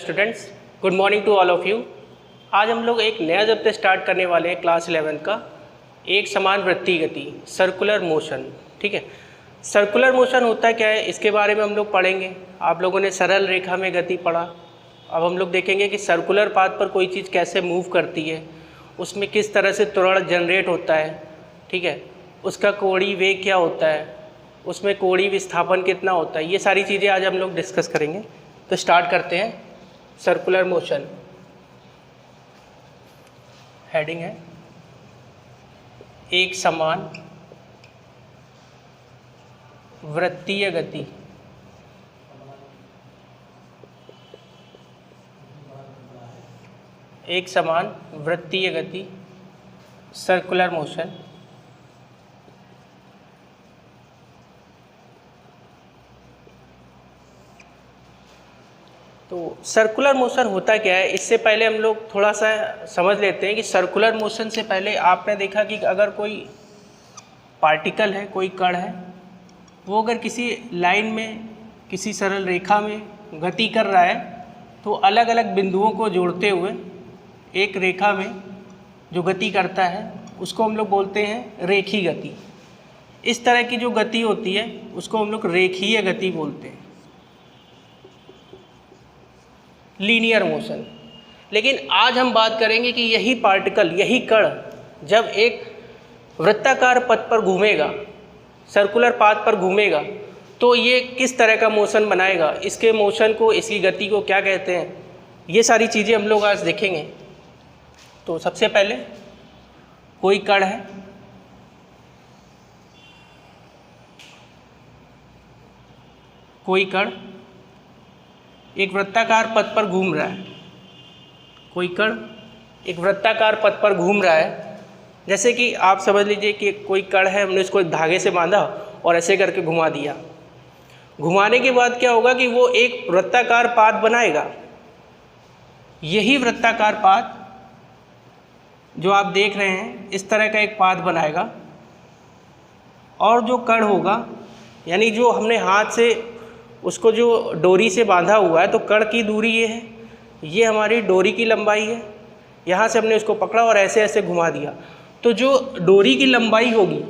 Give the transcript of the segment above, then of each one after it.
Students, good morning to all of you. आज हम लोग एक नया चैप्टर स्टार्ट करने वाले हैं क्लास 11 का, एक समान वृत्तीय गति, सर्कुलर मोशन। ठीक है, सर्कुलर मोशन होता क्या है इसके बारे में हम लोग पढ़ेंगे। आप लोगों ने सरल रेखा में गति पढ़ा, अब हम लोग देखेंगे कि सर्कुलर पाथ पर कोई चीज़ कैसे मूव करती है, उसमें किस तरह से त्वरण जनरेट होता है। ठीक है, उसका कोणीय वेग क्या होता है, उसमें कोणीय विस्थापन कितना होता है, ये सारी चीज़ें आज हम लोग डिस्कस करेंगे। तो स्टार्ट करते हैं। सर्कुलर मोशन, हेडिंग है एक समान वृत्तीय गति। एक समान वृत्तीय गति, सर्कुलर मोशन। तो सर्कुलर मोशन होता क्या है, इससे पहले हम लोग थोड़ा सा समझ लेते हैं कि सर्कुलर मोशन से पहले आपने देखा कि अगर कोई पार्टिकल है, कोई कण है, वो अगर किसी लाइन में, किसी सरल रेखा में गति कर रहा है, तो अलग अलग बिंदुओं को जोड़ते हुए एक रेखा में जो गति करता है उसको हम लोग बोलते हैं रेखीय गति। इस तरह की जो गति होती है उसको हम लोग रेखीय गति बोलते हैं, लीनियर मोशन। लेकिन आज हम बात करेंगे कि यही पार्टिकल, यही कण जब एक वृत्ताकार पथ पर घूमेगा, सर्कुलर पाथ पर घूमेगा, तो ये किस तरह का मोशन बनाएगा, इसके मोशन को, इसकी गति को क्या कहते हैं, ये सारी चीज़ें हम लोग आज देखेंगे। तो सबसे पहले कोई कण है, कोई कण एक वृत्ताकार पथ पर घूम रहा है, कोई कण एक वृत्ताकार पथ पर घूम रहा है। जैसे कि आप समझ लीजिए कि कोई कण है, हमने उसको एक धागे से बांधा और ऐसे करके घुमा दिया। घुमाने के बाद क्या होगा कि वो एक वृत्ताकार पाथ बनाएगा। यही वृत्ताकार पाथ जो आप देख रहे हैं, इस तरह का एक पाथ बनाएगा। और जो कण होगा, यानी जो हमने हाथ से उसको जो डोरी से बांधा हुआ है, तो कण की दूरी ये है, ये हमारी डोरी की लंबाई है। यहाँ से हमने उसको पकड़ा और ऐसे ऐसे घुमा दिया, तो जो डोरी की लंबाई होगी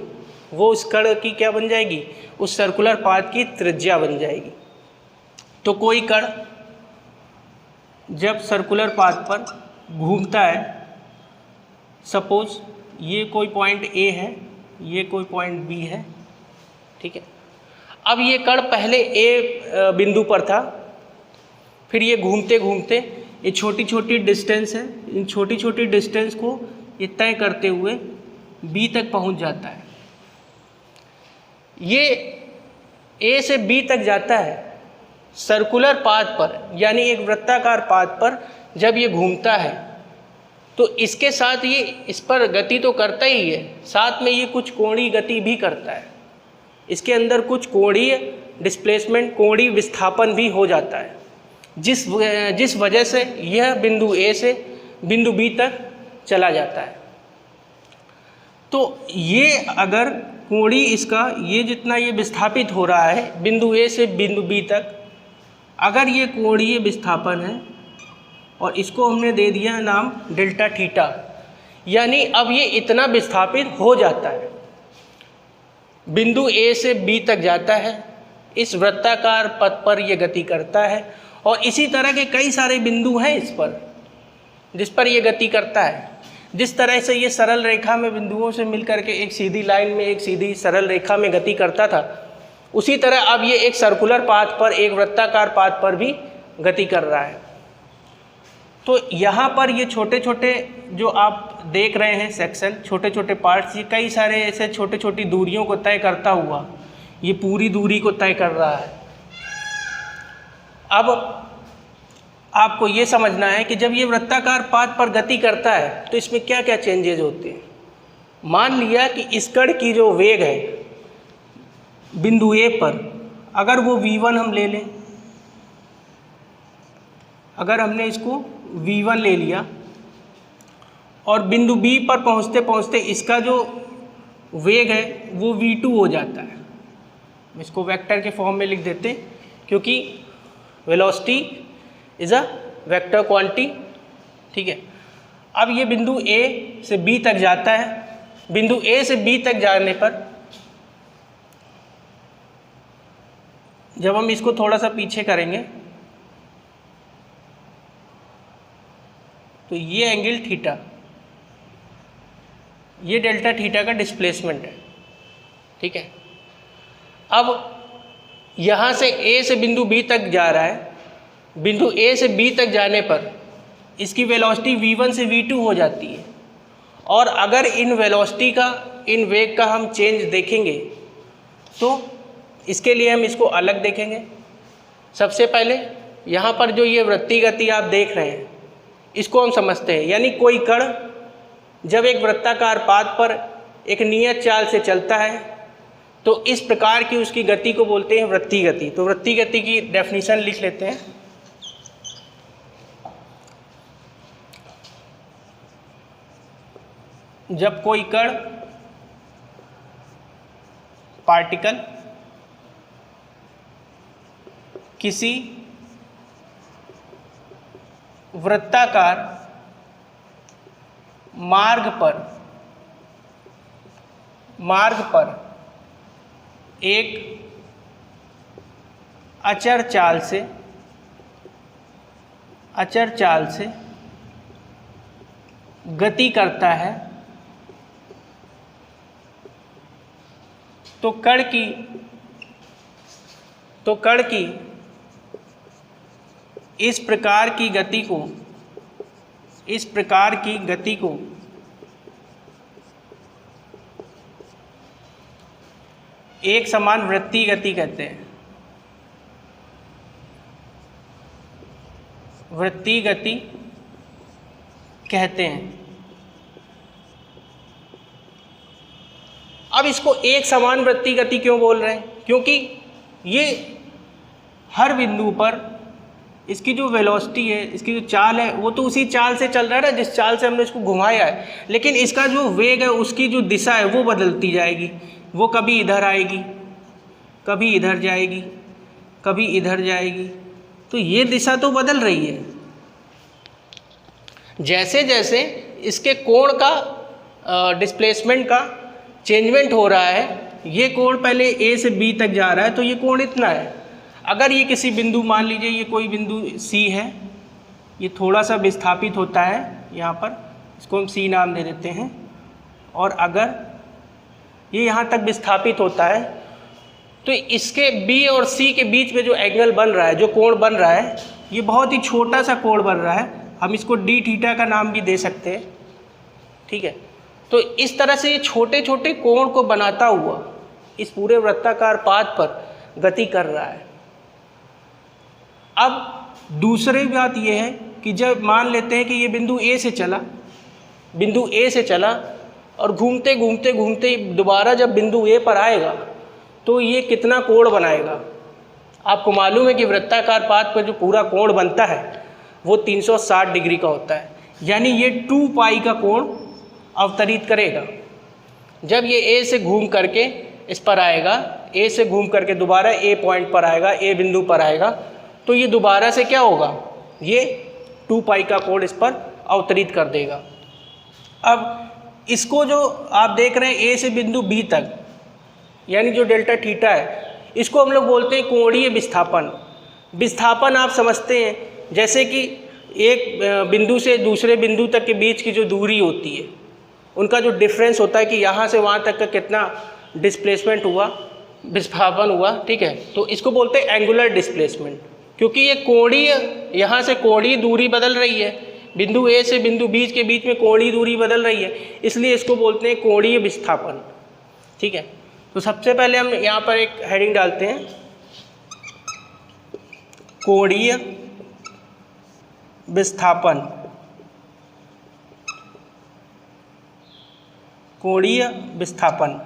वो उस कण की क्या बन जाएगी, उस सर्कुलर पाथ की त्रिज्या बन जाएगी। तो कोई कण जब सर्कुलर पाथ पर घूमता है, सपोज ये कोई पॉइंट ए है, ये कोई पॉइंट बी है, ठीक है। अब ये कण पहले ए बिंदु पर था, फिर ये घूमते घूमते ये छोटी छोटी डिस्टेंस है, इन छोटी छोटी डिस्टेंस को ये तय करते हुए बी तक पहुंच जाता है। ये ए से बी तक जाता है सर्कुलर पाथ पर, यानी एक वृत्ताकार पाथ पर जब ये घूमता है, तो इसके साथ ये इस पर गति तो करता ही है, साथ में ये कुछ कोणीय गति भी करता है। इसके अंदर कुछ कोणीय डिस्प्लेसमेंट, कोणीय विस्थापन भी हो जाता है, जिस वजह से यह बिंदु ए से बिंदु बी तक चला जाता है। तो ये अगर कोणीय इसका ये जितना ये विस्थापित हो रहा है बिंदु ए से बिंदु बी तक, अगर ये कोणीय विस्थापन है और इसको हमने दे दिया नाम डेल्टा थीटा, यानी अब ये इतना विस्थापित हो जाता है, बिंदु ए से बी तक जाता है, इस वृत्ताकार पथ पर यह गति करता है। और इसी तरह के कई सारे बिंदु हैं इस पर, जिस पर यह गति करता है। जिस तरह से ये सरल रेखा में बिंदुओं से मिलकर के एक सीधी लाइन में, एक सीधी सरल रेखा में गति करता था, उसी तरह अब ये एक सर्कुलर पाथ पर, एक वृत्ताकार पाथ पर भी गति कर रहा है। तो यहाँ पर ये छोटे छोटे जो आप देख रहे हैं सेक्शन, छोटे छोटे पार्ट्स, ये कई सारे ऐसे छोटे छोटी दूरियों को तय करता हुआ ये पूरी दूरी को तय कर रहा है। अब आपको ये समझना है कि जब ये वृत्ताकार पाथ पर गति करता है तो इसमें क्या क्या चेंजेज होते हैं। मान लिया कि इस कण की जो वेग है बिंदु ए पर, अगर वो v1 हम ले लें, अगर हमने इसको v1 ले लिया और बिंदु बी पर पहुंचते पहुंचते इसका जो वेग है वो v2 हो जाता है। इसको वेक्टर के फॉर्म में लिख देते, क्योंकि velocity is a vector quantity, ठीक है। अब ये बिंदु ए से बी तक जाता है। बिंदु ए से बी तक जाने पर जब हम इसको थोड़ा सा पीछे करेंगे तो ये एंगल थीटा, ये डेल्टा थीटा का डिस्प्लेसमेंट है, ठीक है। अब यहाँ से ए से बिंदु बी तक जा रहा है। बिंदु ए से बी तक जाने पर इसकी वेलोसिटी v1 से v2 हो जाती है। और अगर इन वेलोसिटी का, इन वेग का हम चेंज देखेंगे तो इसके लिए हम इसको अलग देखेंगे। सबसे पहले यहाँ पर जो ये वृत्तीय गति आप देख रहे हैं इसको हम समझते हैं, यानी कोई कण जब एक वृत्ताकार पाथ पर एक नियत चाल से चलता है तो इस प्रकार की उसकी गति को बोलते हैं वृत्तीय गति। तो वृत्तीय गति की डेफिनेशन लिख लेते हैं। जब कोई कण, पार्टिकल किसी वृत्ताकार मार्ग पर एक अचर चाल से गति करता है तो कण की इस प्रकार की गति को एक समान वृत्तीय गति कहते हैं। वृत्तीय गति कहते हैं। अब इसको एक समान वृत्तीय गति क्यों बोल रहे हैं? क्योंकि ये हर बिंदु पर इसकी जो वेलोसिटी है, इसकी जो चाल है, वो तो उसी चाल से चल रहा है ना जिस चाल से हमने इसको घुमाया है, लेकिन इसका जो वेग है, उसकी जो दिशा है वो बदलती जाएगी। वो कभी इधर आएगी, कभी इधर जाएगी, कभी इधर जाएगी, तो ये दिशा तो बदल रही है। जैसे जैसे इसके कोण का डिस्प्लेसमेंट का चेंजमेंट हो रहा है, ये कोण पहले ए से बी तक जा रहा है तो ये कोण इतना है। अगर ये किसी बिंदु, मान लीजिए ये कोई बिंदु सी है, ये थोड़ा सा विस्थापित होता है यहाँ पर, इसको हम सी नाम दे देते हैं, और अगर ये यहाँ तक विस्थापित होता है तो इसके बी और सी के बीच में जो एंगल बन रहा है, जो कोण बन रहा है, ये बहुत ही छोटा सा कोण बन रहा है। हम इसको डी थीटा का नाम भी दे सकते हैं, ठीक है। तो इस तरह से ये छोटे छोटे कोण को बनाता हुआ इस पूरे वृत्ताकार पाथ पर गति कर रहा है। अब दूसरी बात ये है कि जब मान लेते हैं कि ये बिंदु ए से चला और घूमते घूमते घूमते दोबारा जब बिंदु ए पर आएगा तो ये कितना कोण बनाएगा। आपको मालूम है कि वृत्ताकार पाथ पर जो पूरा कोण बनता है वो 360 डिग्री का होता है, यानी ये 2 पाई का कोण अवतरित करेगा। जब ये ए से घूम करके इस पर आएगा, ए से घूम करके दोबारा ए पॉइंट पर आएगा, ए बिंदु पर आएगा, तो ये दोबारा से क्या होगा, ये 2 पाई का कोण इस पर अवतरित कर देगा। अब इसको जो आप देख रहे हैं ए से बिंदु बी तक, यानी जो डेल्टा थीटा है, इसको हम लोग बोलते हैं कोणीय विस्थापन। विस्थापन आप समझते हैं जैसे कि एक बिंदु से दूसरे बिंदु तक के बीच की जो दूरी होती है, उनका जो डिफरेंस होता है कि यहाँ से वहाँ तक का कितना डिस्प्लेसमेंट हुआ, विस्थापन हुआ, ठीक है। तो इसको बोलते हैं एंगुलर डिस्प्लेसमेंट, क्योंकि ये कोणीय, यहाँ से कोणीय दूरी बदल रही है, बिंदु ए से बिंदु बी के बीच में कोणीय दूरी बदल रही है, इसलिए इसको बोलते हैं कोणीय विस्थापन, ठीक है। तो सबसे पहले हम यहाँ पर एक हेडिंग डालते हैं, कोणीय विस्थापन। कोणीय विस्थापन,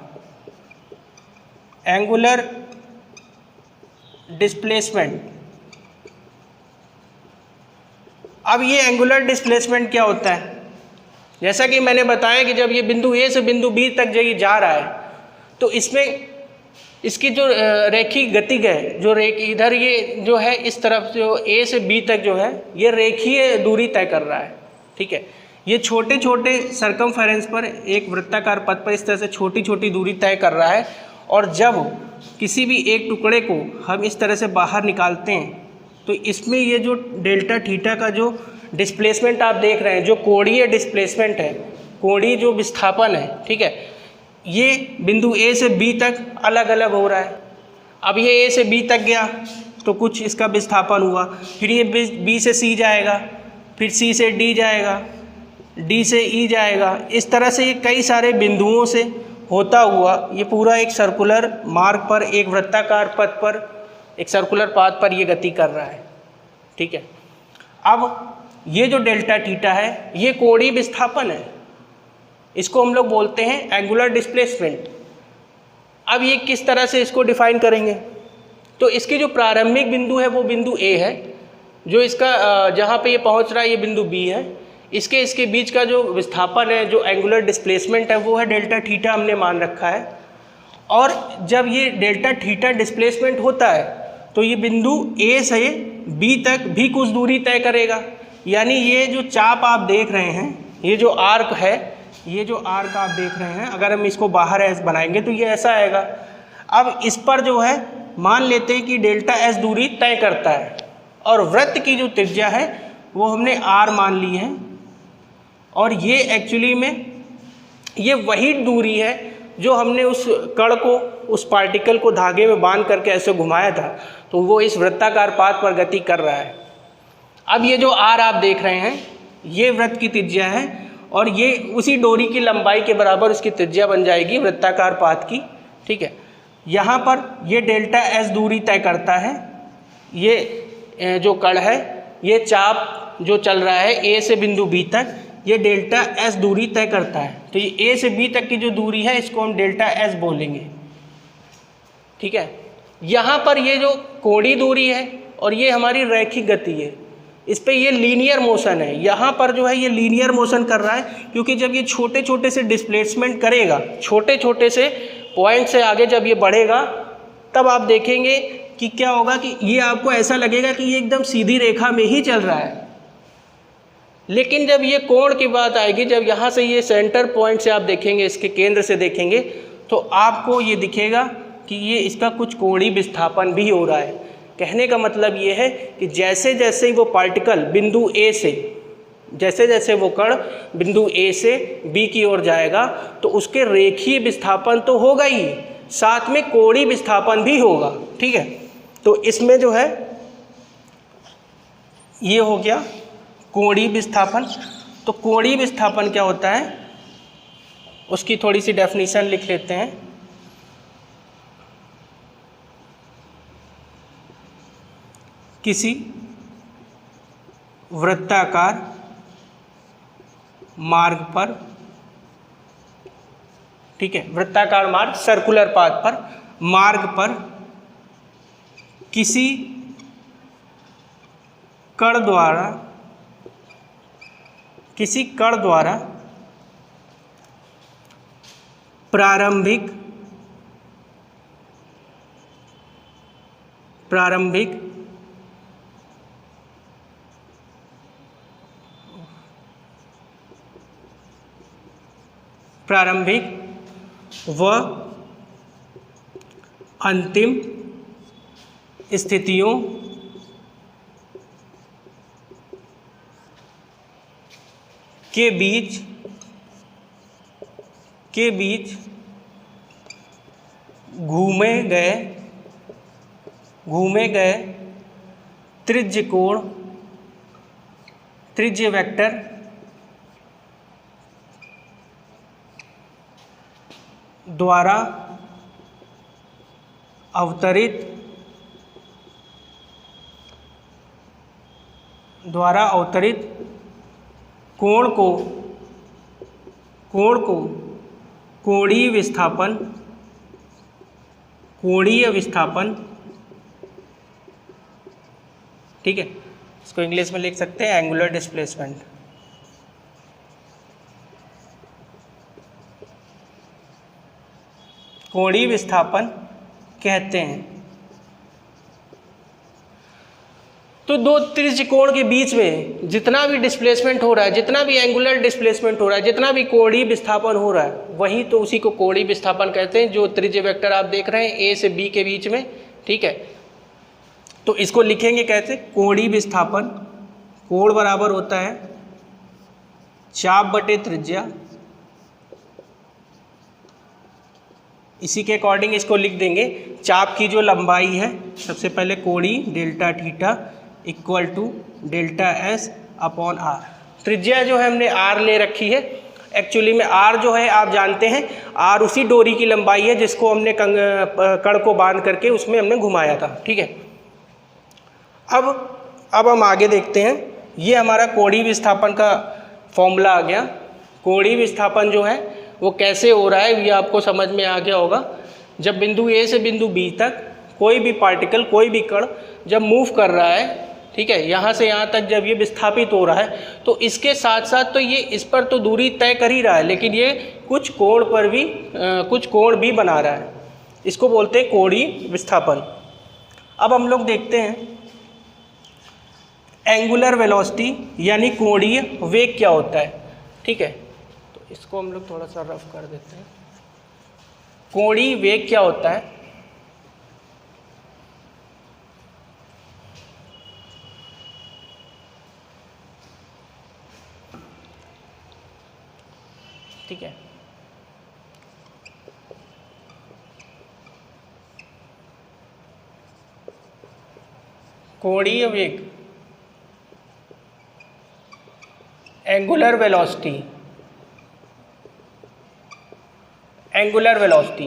एंगुलर डिस्प्लेसमेंट। अब ये एंगुलर डिस्प्लेसमेंट क्या होता है? जैसा कि मैंने बताया कि जब ये बिंदु ए से बिंदु बी तक जो ये जा रहा है तो इसमें इसकी जो रेखीय गति है, जो इधर ये जो है इस तरफ जो ए से बी तक जो है ये रेखीय दूरी तय कर रहा है। ठीक है, ये छोटे छोटे सरकमफेरेंस पर एक वृत्ताकार पथ पर इस तरह से छोटी छोटी दूरी तय कर रहा है। और जब किसी भी एक टुकड़े को हम इस तरह से बाहर निकालते हैं तो इसमें ये जो डेल्टा थीटा का जो डिस्प्लेसमेंट आप देख रहे हैं, जो कोणीय डिस्प्लेसमेंट है, कोणीय जो विस्थापन है, ठीक है, ये बिंदु ए से बी तक अलग अलग हो रहा है। अब ये ए से बी तक गया तो कुछ इसका विस्थापन हुआ, फिर ये बी से सी जाएगा, फिर सी से डी जाएगा, डी से ई जाएगा। इस तरह से ये कई सारे बिंदुओं से होता हुआ ये पूरा एक सर्कुलर मार्ग पर, एक वृत्ताकार पथ पर, एक सर्कुलर पाथ पर ये गति कर रहा है। ठीक है, अब ये जो डेल्टा थीटा है ये कोणीय विस्थापन है, इसको हम लोग बोलते हैं एंगुलर डिस्प्लेसमेंट। अब ये किस तरह से इसको डिफाइन करेंगे, तो इसकी जो प्रारंभिक बिंदु है वो बिंदु ए है, जो इसका जहाँ पे ये पहुँच रहा है ये बिंदु बी है, इसके बीच का जो विस्थापन है, जो एंगुलर डिस्प्लेसमेंट है वो है डेल्टा थीटा, हमने मान रखा है। और जब ये डेल्टा थीटा डिस्प्लेसमेंट होता है तो ये बिंदु ए से बी तक भी कुछ दूरी तय करेगा। यानी ये जो चाप आप देख रहे हैं, ये जो आर्क है, ये जो आर्क आप देख रहे हैं, अगर हम इसको बाहर एस बनाएंगे तो ये ऐसा आएगा। अब इस पर जो है मान लेते हैं कि डेल्टा एस दूरी तय करता है और वृत्त की जो त्रिज्या है वो हमने आर मान ली है। और ये एक्चुअली में ये वही दूरी है जो हमने उस कण को, उस पार्टिकल को धागे में बांध करके ऐसे घुमाया था, तो वो इस वृत्ताकार पाथ पर गति कर रहा है। अब ये जो आर आप देख रहे हैं ये वृत्त की त्रिज्या है और ये उसी डोरी की लंबाई के बराबर उसकी त्रिज्या बन जाएगी वृत्ताकार पाथ की। ठीक है, यहाँ पर ये डेल्टा एस दूरी तय करता है। ये जो कण है, ये चाप जो चल रहा है ए से बिंदु बी तक, ये डेल्टा एस दूरी तय करता है। तो ये ए से बी तक की जो दूरी है इसको हम डेल्टा एस बोलेंगे। ठीक है, यहाँ पर ये जो कोणीय दूरी है और ये हमारी रैखिक गति है, इस पे ये लीनियर मोशन है। यहाँ पर जो है ये लीनियर मोशन कर रहा है, क्योंकि जब ये छोटे छोटे से डिस्प्लेसमेंट करेगा, छोटे छोटे से पॉइंट से आगे जब ये बढ़ेगा, तब आप देखेंगे कि क्या होगा कि ये आपको ऐसा लगेगा कि ये एकदम सीधी रेखा में ही चल रहा है। लेकिन जब ये कोण की बात आएगी, जब यहाँ से ये सेंटर पॉइंट से आप देखेंगे, इसके केंद्र से देखेंगे, तो आपको ये दिखेगा कि ये इसका कुछ कोणीय विस्थापन भी हो रहा है। कहने का मतलब ये है कि जैसे जैसे वो पार्टिकल बिंदु ए से, जैसे जैसे वो कण बिंदु ए से बी की ओर जाएगा तो उसके रेखीय विस्थापन तो होगा ही, साथ में कोणीय विस्थापन भी होगा। ठीक है, तो इसमें जो है ये हो गया कोणीय विस्थापन। तो कोणीय विस्थापन क्या होता है उसकी थोड़ी सी डेफिनेशन लिख लेते हैं। किसी वृत्ताकार मार्ग पर, ठीक है, वृत्ताकार मार्ग, सर्कुलर पाथ पर, मार्ग पर किसी कण द्वारा प्रारंभिक व अंतिम स्थितियों के बीच घूमे गए त्रिज्य वेक्टर द्वारा अवतरित कोण को कोणीय विस्थापन, ठीक है, इसको इंग्लिश में लिख सकते हैं एंगुलर डिस्प्लेसमेंट। कोणीय विस्थापन कहते हैं। तो दो त्रिज्यकोण के बीच में जितना भी डिस्प्लेसमेंट हो रहा है, जितना भी एंगुलर डिस्प्लेसमेंट हो रहा है, जितना भी कोणीय विस्थापन हो रहा है, वही तो उसी को कोणीय विस्थापन कहते हैं, जो त्रिज्य वेक्टर आप देख रहे हैं ए से बी के बीच में, ठीक है। तो इसको लिखेंगे कैसे, कोणीय विस्थापन, कोण बराबर होता है चाप बटे त्रिज्या, इसी के अकॉर्डिंग इसको लिख देंगे। चाप की जो लंबाई है, सबसे पहले कोणीय delta theta equal to delta S upon R. त्रिज्या जो है हमने आर ले रखी है, एक्चुअली में आर जो है आप जानते हैं, आर उसी डोरी की लंबाई है जिसको हमने कण को बांध करके उसमें हमने घुमाया था, ठीक है। अब हम आगे देखते हैं। ये हमारा कोणीय विस्थापन का फॉर्मूला आ गया। कोणीय विस्थापन जो है वो कैसे हो रहा है ये आपको समझ में आ गया होगा। जब बिंदु ए से बिंदु बी तक कोई भी पार्टिकल, कोई भी कण जब मूव कर रहा है, ठीक है, यहाँ से यहाँ तक जब ये विस्थापित हो रहा है, तो इसके साथ साथ तो ये इस पर तो दूरी तय कर ही रहा है, लेकिन ये कुछ कोण भी बना रहा है। इसको बोलते हैं कोणीय विस्थापन। अब हम लोग देखते हैं एंगुलर वेलोसिटी यानी कोणीय वेग क्या होता है, ठीक है। तो इसको हम लोग थोड़ा सा रफ कर देते हैं। कोणीय वेग क्या होता है, ठीक है। कोणीय वेग, angular velocity, angular velocity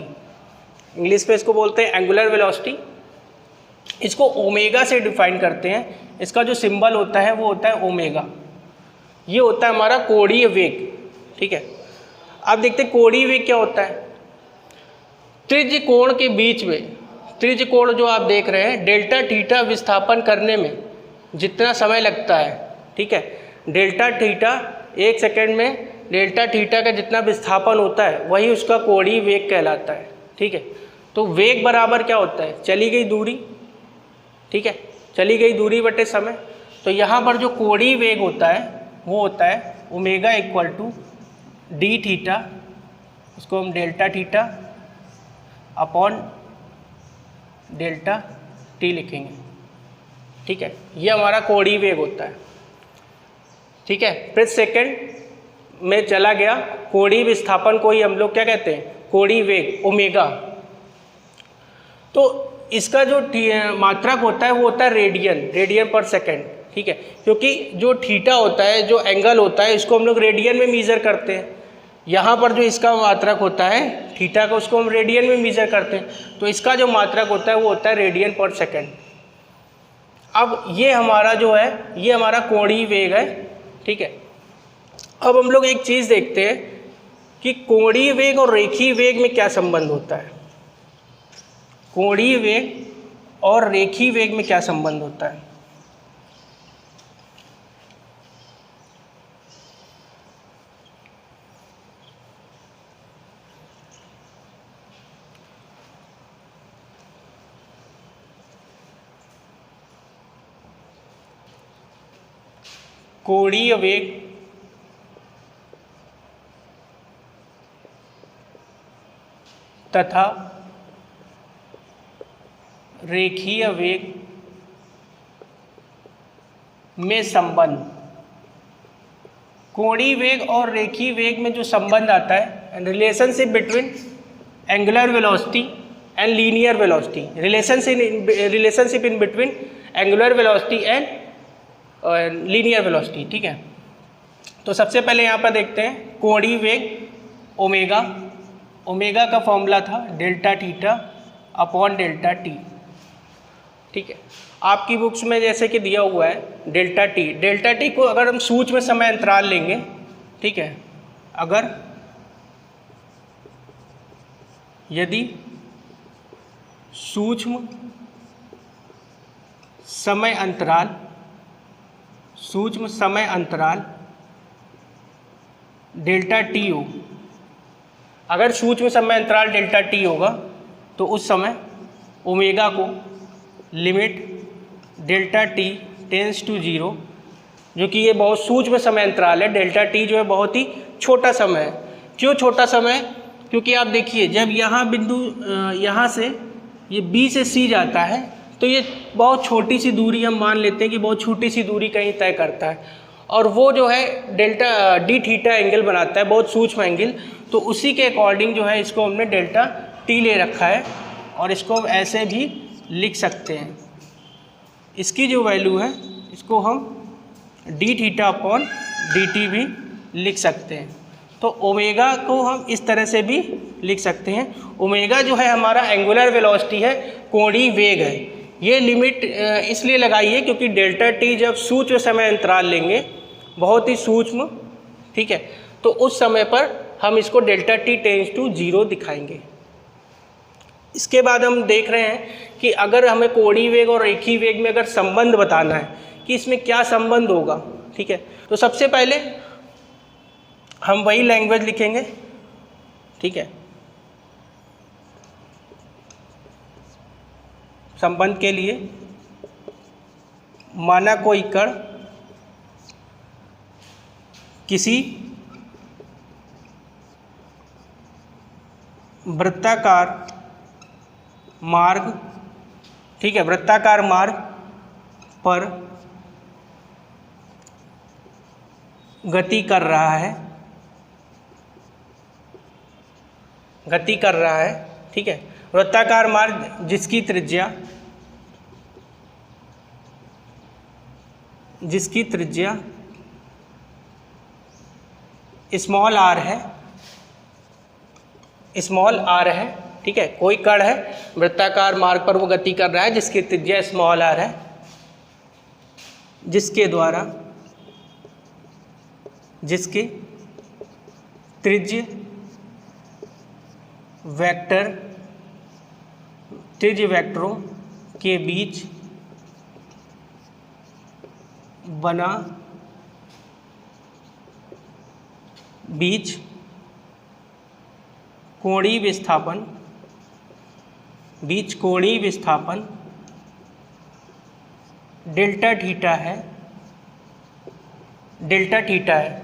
English में इसको बोलते हैं एंगुलर वेलोसिटी। इसको ओमेगा से डिफाइन करते हैं। इसका जो सिंबल होता है वो होता है ओमेगा। ये होता है हमारा कोणीय वेग, ठीक है। अब देखते हैं कोणीय वेग क्या होता है। त्रिज्य कोण के बीच में, त्रिज्य कोण जो आप देख रहे हैं, डेल्टा थीटा विस्थापन करने में जितना समय लगता है, ठीक है, डेल्टा थीटा 1 सेकेंड में डेल्टा थीटा का जितना विस्थापन होता है वही उसका कोणीय वेग कहलाता है, ठीक है। तो वेग बराबर क्या होता है, चली गई दूरी, ठीक है, चली गई दूरी बटे समय। तो यहाँ पर जो कोणीय वेग होता है वो होता है omega equal to D theta, इसको हम delta theta upon delta T लिखेंगे, ठीक है। ये हमारा कोणीय वेग होता है, ठीक है। प्रति सेकंड में चला गया कोणीय विस्थापन को ही हम लोग क्या कहते हैं, कोणीय वेग ओमेगा। तो इसका जो मात्रक होता है वो होता है रेडियन पर सेकंड, ठीक है। क्योंकि जो थीटा होता है, जो एंगल होता है, इसको हम लोग रेडियन में मीज़र करते हैं। यहाँ पर जो इसका मात्रक होता है थीटा का, उसको हम रेडियन में मीज़र करते हैं। तो इसका जो मात्रक होता है वो होता है रेडियन पर सेकंड। अब ये हमारा जो है ये हमारा कोणीय वेग है, ठीक है। अब हम लोग एक चीज़ देखते हैं कि कोणीय वेग और रेखीय वेग में क्या संबंध होता है। कोणीय वेग और रेखीय वेग में क्या संबंध होता है। कोणीय वेग तथा रेखीय वेग में संबंध। कोणीय वेग और रेखीय वेग में जो संबंध आता है, relationship between angular velocity and linear velocity, relationship in between angular velocity and linear velocity, ठीक है। तो सबसे पहले यहाँ पर देखते हैं कोणीय वेग ओमेगा, ओमेगा का फॉर्मूला था delta theta upon delta T, ठीक है। आपकी बुक्स में जैसे कि दिया हुआ है डेल्टा टी को अगर हम सूक्ष्म समय अंतराल लेंगे, ठीक है, अगर यदि सूक्ष्म समय अंतराल डेल्टा टी हो, अगर सूक्ष्म समय अंतराल डेल्टा टी होगा तो उस समय ओमेगा को limit delta T tends to 0, जो कि ये बहुत सूक्ष्म समय अंतराल है। डेल्टा टी जो है बहुत ही छोटा समय है। क्यों छोटा समय? क्योंकि आप देखिए जब यहाँ बिंदु यहाँ से ये बी से सी जाता है तो ये बहुत छोटी सी दूरी, हम मान लेते हैं कि बहुत छोटी सी दूरी कहीं तय करता है, और वो जो है डेल्टा डी थीटा एंगल बनाता है, बहुत सूक्ष्म एंगल। तो उसी के अकॉर्डिंग जो है इसको हमने डेल्टा टी ले रखा है, और इसको हम ऐसे भी लिख सकते हैं। इसकी जो वैल्यू है इसको हम D theta upon D T भी लिख सकते हैं। तो ओमेगा को हम इस तरह से भी लिख सकते हैं। ओमेगा जो है हमारा एंगुलर वेलोसिटी है, कोणीय वेग है। ये लिमिट इसलिए लगाई है क्योंकि डेल्टा टी जब सूक्ष्म समय अंतराल लेंगे, बहुत ही सूक्ष्म, ठीक है, तो उस समय पर हम इसको डेल्टा टी टेंस टू 0 दिखाएंगे। इसके बाद हम देख रहे हैं कि अगर हमें कोणीय वेग और रेखीय वेग में अगर संबंध बताना है कि इसमें क्या संबंध होगा, ठीक है, तो सबसे पहले हम वही लैंग्वेज लिखेंगे, ठीक है। संबंध के लिए माना कोई कण किसी वृत्ताकार मार्ग, ठीक है, वृत्ताकार मार्ग पर गति कर रहा है, ठीक है। वृत्ताकार मार्ग जिसकी त्रिज्या स्मॉल आर है, ठीक है। कोई कण है वृत्ताकार मार्ग पर वो गति कर रहा है जिसकी त्रिज्या स्मॉल आर है, जिसके त्रिज्य वेक्टरों के बीच बना कोणीय विस्थापन डेल्टा थीटा है।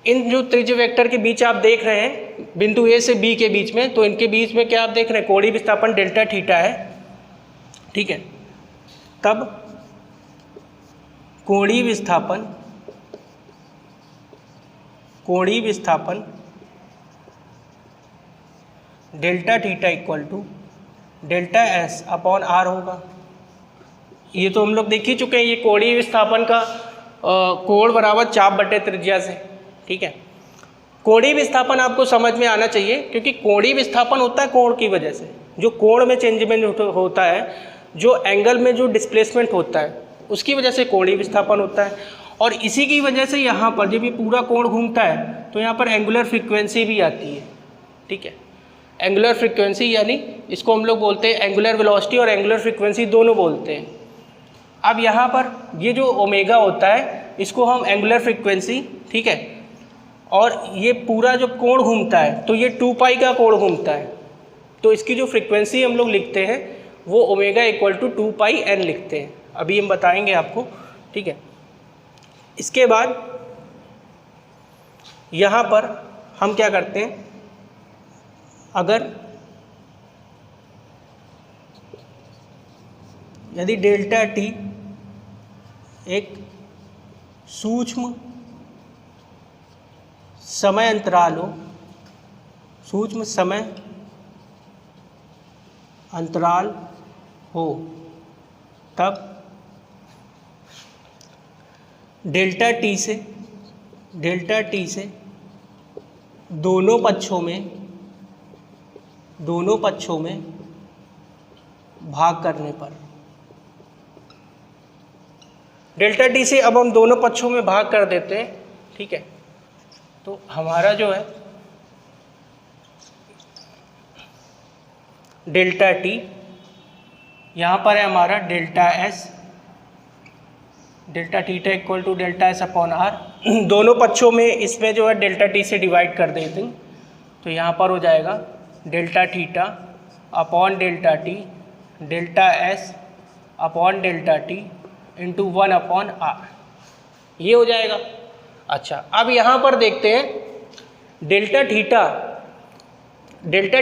इन जो त्रिज्य वेक्टर के बीच आप देख रहे हैं बिंदु ए से बी के बीच में, तो इनके बीच में क्या आप देख रहे हैं, कोणीय विस्थापन डेल्टा थीटा है, ठीक है। तब कोणीय विस्थापन delta theta equal to delta S upon R होगा। ये तो हम लोग देख ही चुके हैं, ये कोणीय विस्थापन का कोण बराबर चाप बटे त्रिज्या से, ठीक है। कोणीय विस्थापन आपको समझ में आना चाहिए क्योंकि कोणीय विस्थापन होता है कोण की वजह से, जो कोण में चेंजमेंट होता है, जो एंगल में जो डिस्प्लेसमेंट होता है उसकी वजह से कोणीय विस्थापन होता है। और इसी की वजह से यहाँ पर जब ये पूरा कोण घूमता है तो यहाँ पर एंगुलर फ्रीक्वेंसी भी आती है, ठीक है। एंगुलर फ्रीक्वेंसी यानी इसको हम लोग बोलते हैं एंगुलर वेलोसिटी और एंगुलर फ्रीक्वेंसी दोनों बोलते हैं। अब यहाँ पर ये जो ओमेगा होता है इसको हम एंगुलर फ्रीक्वेंसी, ठीक है, और ये पूरा जो कोण घूमता है तो ये 2 पाई का कोण घूमता है, तो इसकी जो फ्रीक्वेंसी हम लोग लिखते हैं वो omega equal to 2 pi N लिखते हैं। अभी हम बताएंगे आपको, ठीक है। इसके बाद यहाँ पर हम क्या करते हैं, अगर यदि डेल्टा टी एक सूक्ष्म समय अंतराल हो, तब डेल्टा टी से दोनों पक्षों में भाग करने पर, डेल्टा टी से अब हम दोनों पक्षों में भाग कर देते हैं, ठीक है। तो हमारा जो है डेल्टा टी, यहाँ पर है हमारा delta S, delta theta equal to delta S upon R. दोनों पक्षों में इसमें जो है डेल्टा टी से डिवाइड कर देते हैं, तो यहाँ पर हो जाएगा delta theta upon delta T delta S upon delta T into 1 upon R, ये हो जाएगा। अच्छा, अब यहाँ पर देखते हैं delta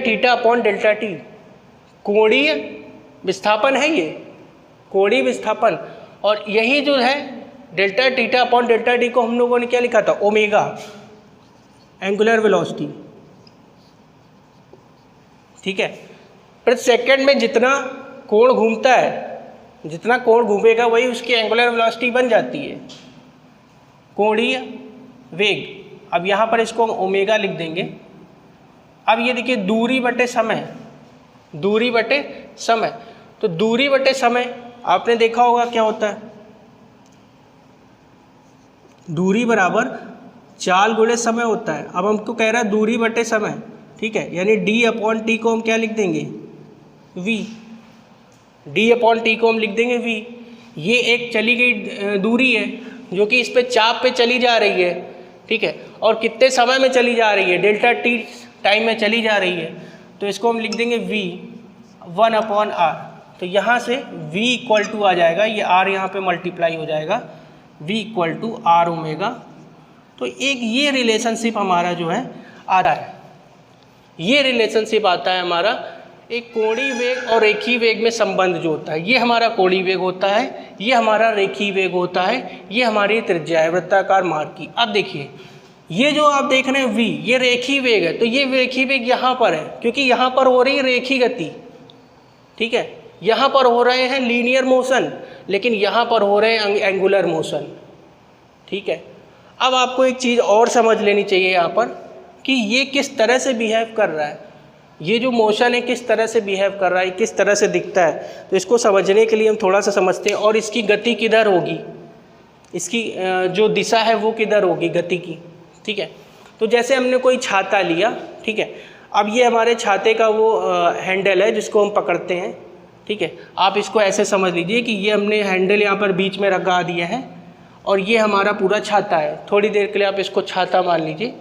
theta upon delta T कोणीय विस्थापन है, ये कोणीय विस्थापन, और यही जो है delta theta upon delta T को हम लोगों ने क्या लिखा था, ओमेगा, एंगुलर वेलोसिटी। ठीक है, प्रति सेकंड में जितना कोण घूमता है, जितना कोण घूमेगा वही उसकी एंगुलर वेलोसिटी बन जाती है, कोणीय वेग। अब यहाँ पर इसको हम ओमेगा लिख देंगे। अब ये देखिए दूरी बटे समय, दूरी बटे समय, तो दूरी बटे समय आपने देखा होगा क्या होता है, दूरी बराबर चाल गुणे समय होता है। अब हमको कह रहा है दूरी बटे समय, ठीक है, यानी d अपॉन टी को हम क्या लिख देंगे, v, d अपॉन टी को हम लिख देंगे v। ये एक चली गई दूरी है जो कि इस पे चाप पे चली जा रही है, ठीक है, और कितने समय में चली जा रही है, डेल्टा टी टाइम में चली जा रही है, तो इसको हम लिख देंगे v 1 अपॉन आर। तो यहाँ से v इक्वल टू आ जाएगा, ये r यहाँ पे मल्टीप्लाई हो जाएगा, v equal to R omega. तो एक ये रिलेशनशिप हमारा जो है आता है, ये रिलेशनशिप आता है हमारा एक कोणीय वेग और रेखीय वेग में संबंध जो होता है। ये हमारा कोणीय वेग होता है, ये हमारा रेखीय वेग होता है, ये हमारी त्रिज्या है वृत्ताकार मार्ग की। अब देखिए ये जो आप देख रहे हैं v, ये रेखीय वेग है, तो ये रेखीय वेग यहाँ पर है क्योंकि यहाँ पर हो रही है रेखीय गति, ठीक है, यहाँ पर हो रहे हैं लीनियर मोशन, लेकिन यहाँ पर हो रहे हैं एंगुलर मोशन, ठीक है। अब आपको एक चीज़ और समझ लेनी चाहिए यहाँ पर कि ये किस तरह से बिहेव कर रहा है, ये जो मोशन है किस तरह से बिहेव कर रहा है, किस तरह से दिखता है। तो इसको समझने के लिए हम थोड़ा सा समझते हैं, और इसकी गति किधर होगी, इसकी जो दिशा है वो किधर होगी गति की, ठीक है। तो जैसे हमने कोई छाता लिया, ठीक है, अब ये हमारे छाते का वो हैंडल है जिसको हम पकड़ते हैं, ठीक है। आप इसको ऐसे समझ लीजिए कि ये हमने हैंडल यहाँ पर बीच में लगा दिया है और ये हमारा पूरा छाता है। थोड़ी देर के लिए आप इसको छाता मान लीजिए।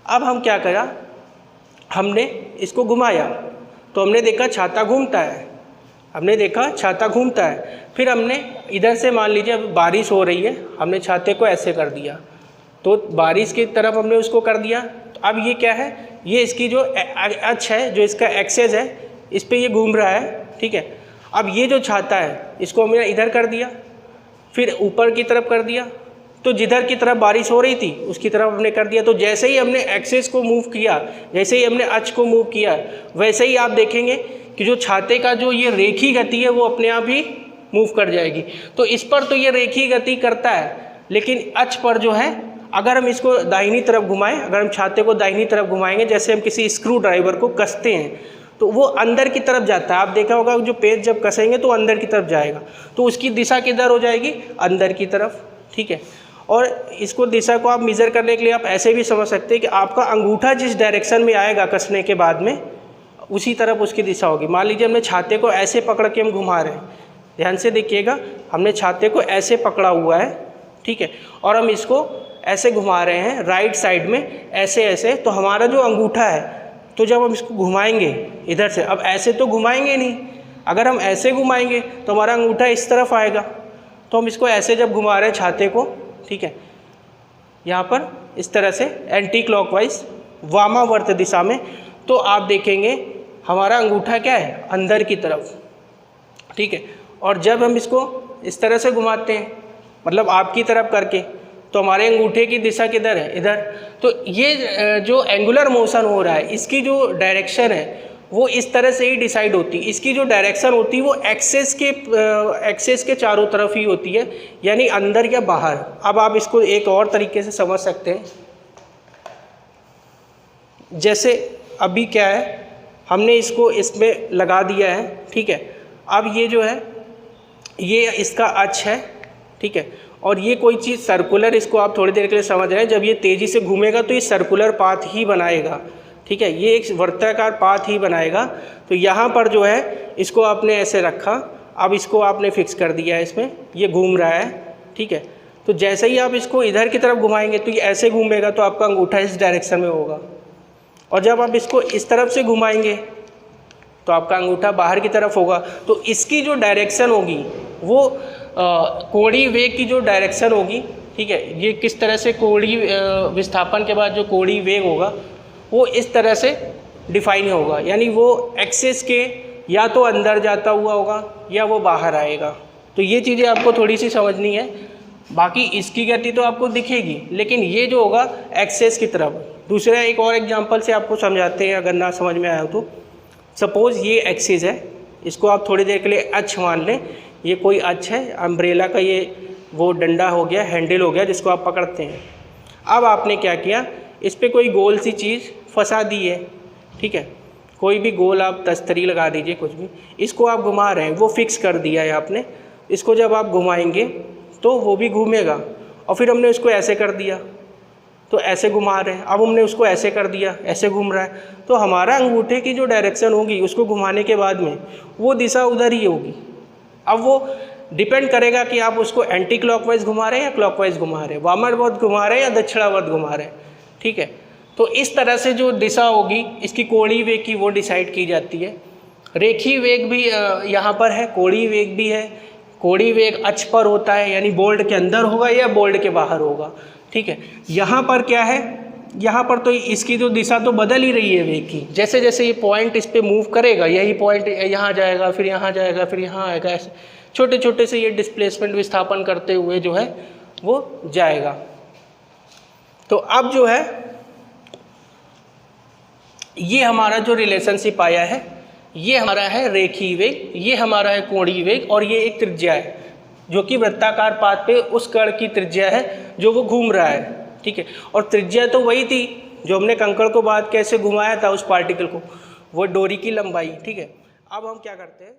अब हम क्या करा, हमने इसको घुमाया तो हमने देखा छाता घूमता है, हमने देखा छाता घूमता है। फिर हमने इधर से मान लीजिए अब बारिश हो रही है, हमने छाते को ऐसे कर दिया तो बारिश की तरफ हमने उसको कर दिया। तो अब ये क्या है, ये इसकी जो अक्ष है, जो इसका एक्सेस है, इस पे ये घूम रहा है, ठीक है। अब ये जो छाता है इसको हमने इधर कर दिया, फिर ऊपर की तरफ कर दिया, तो जिधर की तरफ बारिश हो रही थी उसकी तरफ हमने कर दिया। तो जैसे ही हमने एक्सेस को मूव किया, जैसे ही हमने अक्ष को मूव किया, वैसे ही आप देखेंगे कि जो छाते का जो ये रेखीय गति है वो अपने आप ही मूव कर जाएगी। तो इस पर तो ये रेखीय गति करता है, लेकिन अक्ष पर जो है अगर हम इसको दाहिनी तरफ घुमाएं, अगर हम छाते को दाहिनी तरफ घुमाएंगे, जैसे हम किसी स्क्रू ड्राइवर को कसते हैं तो वो अंदर की तरफ जाता है। आप देखा होगा जो पेच जब कसेंगे तो अंदर की तरफ जाएगा, तो उसकी दिशा किधर हो जाएगी, अंदर की तरफ, ठीक है। और इसको दिशा को आप मेज़र करने के लिए आप ऐसे भी समझ सकते हैं कि आपका अंगूठा जिस डायरेक्शन में आएगा कसने के बाद में, उसी तरफ उसकी दिशा होगी। मान लीजिए हमने छाते को ऐसे पकड़ के हम घुमा रहे हैं, ध्यान से देखिएगा, हमने छाते को ऐसे पकड़ा हुआ है, ठीक है, और हम इसको ऐसे घुमा रहे हैं राइट साइड में, ऐसे ऐसे। तो हमारा जो अंगूठा है, तो जब हम इसको घुमाएंगे इधर से, अब ऐसे तो घुमाएंगे नहीं, अगर हम ऐसे घुमाएंगे तो हमारा अंगूठा इस तरफ आएगा। तो हम इसको ऐसे जब घुमा रहे हैं छाते को, ठीक है, यहाँ पर इस तरह से एंटी क्लॉकवाइज वामावर्त दिशा में, तो आप देखेंगे हमारा अंगूठा क्या है, अंदर की तरफ, ठीक है। और जब हम इसको इस तरह से घुमाते हैं, मतलब आपकी तरफ करके, तो हमारे अंगूठे की दिशा किधर है, इधर। तो ये जो एंगुलर मोशन हो रहा है, इसकी जो डायरेक्शन है वो इस तरह से ही डिसाइड होती है। इसकी जो डायरेक्शन होती है वो एक्सेस के चारों तरफ ही होती है, यानी अंदर या बाहर। अब आप इसको एक और तरीके से समझ सकते हैं, जैसे अभी क्या है, हमने इसको इसमें लगा दिया है, ठीक है। अब ये जो है ये इसका अक्ष है, ठीक है, और ये कोई चीज़ सर्कुलर, इसको आप थोड़ी देर के लिए समझ रहे हैं, जब ये तेज़ी से घूमेगा तो ये सर्कुलर पाथ ही बनाएगा, ठीक है, ये एक वर्ताकार पाथ ही बनाएगा। तो यहाँ पर जो है इसको आपने ऐसे रखा, अब इसको आपने फिक्स कर दिया है, इसमें ये घूम रहा है, ठीक है। तो जैसे ही आप इसको इधर की तरफ घुमाएंगे तो ये ऐसे घूमेगा, तो आपका अंगूठा इस डायरेक्शन में होगा, और जब आप इसको इस तरफ से घुमाएंगे तो आपका अंगूठा बाहर की तरफ होगा। तो इसकी जो डायरेक्शन होगी वो कोणीय वेग की जो डायरेक्शन होगी, ठीक है, ये किस तरह से कोणीय विस्थापन के बाद जो कोणीय वेग होगा वो इस तरह से डिफाइन होगा, यानी वो एक्सिस के या तो अंदर जाता हुआ होगा या वो बाहर आएगा। तो ये चीज़ें आपको थोड़ी सी समझनी है। बाकी इसकी गति तो आपको दिखेगी, लेकिन ये जो होगा एक्सिस की तरफ। दूसरा एक और एग्जांपल से आपको समझाते हैं, अगर ना समझ में आया तो। सपोज़ ये एक्सिस है, इसको आप थोड़ी देर के लिए अक्ष मान लें। ये कोई अक्ष है, अम्ब्रेला का ये वो डंडा हो गया, हैंडल हो गया जिसको आप पकड़ते हैं। अब आपने क्या किया, इस पर कोई गोल सी चीज़ फंसा दी है, ठीक है, कोई भी गोल आप तस्तरी लगा दीजिए, कुछ भी, इसको आप घुमा रहे हैं, वो फिक्स कर दिया है आपने। इसको जब आप घुमाएंगे तो वो भी घूमेगा। और फिर हमने उसको ऐसे कर दिया तो ऐसे घुमा रहे हैं, अब हमने उसको ऐसे कर दिया, ऐसे घूम रहा है। तो हमारा अंगूठे की जो डायरेक्शन होगी उसको घुमाने के बाद में वो दिशा उधर ही होगी। अब वो डिपेंड करेगा कि आप उसको एंटी क्लॉकवाइज घुमा रहे हैं या क्लॉकवाइज घुमा रहे हैं, वामावर्त घुमा रहे हैं या दक्षिणावर्त घुमा रहे हैं, ठीक है। तो इस तरह से जो दिशा होगी इसकी कोणीय वेग की वो डिसाइड की जाती है। रेखीय वेग भी यहाँ पर है, कोणीय वेग भी है। कोणीय वेग अक्ष पर होता है, यानी बोल्ड के अंदर होगा या बोल्ड के बाहर होगा, ठीक है। यहाँ पर क्या है, यहाँ पर तो इसकी जो दिशा तो बदल ही रही है वेग की। जैसे जैसे ये पॉइंट इस पर मूव करेगा, यही पॉइंट यहाँ जाएगा, फिर यहाँ जाएगा, फिर यहाँ आएगा, ऐसे छोटे छोटे से ये डिस्प्लेसमेंट विस्थापन करते हुए जो है वो जाएगा। तो अब जो है ये हमारा जो रिलेशनशिप आया है, ये हमारा है रेखीय वेग, ये हमारा है कोणीय वेग, और ये एक त्रिज्या है जो कि वृत्ताकार पाथ पे उस कण की त्रिज्या है जो वो घूम रहा है, ठीक है। और त्रिज्या तो वही थी जो हमने कंकड़ को बाद कैसे घुमाया था उस पार्टिकल को, वो डोरी की लंबाई, ठीक है। अब हम क्या करते हैं।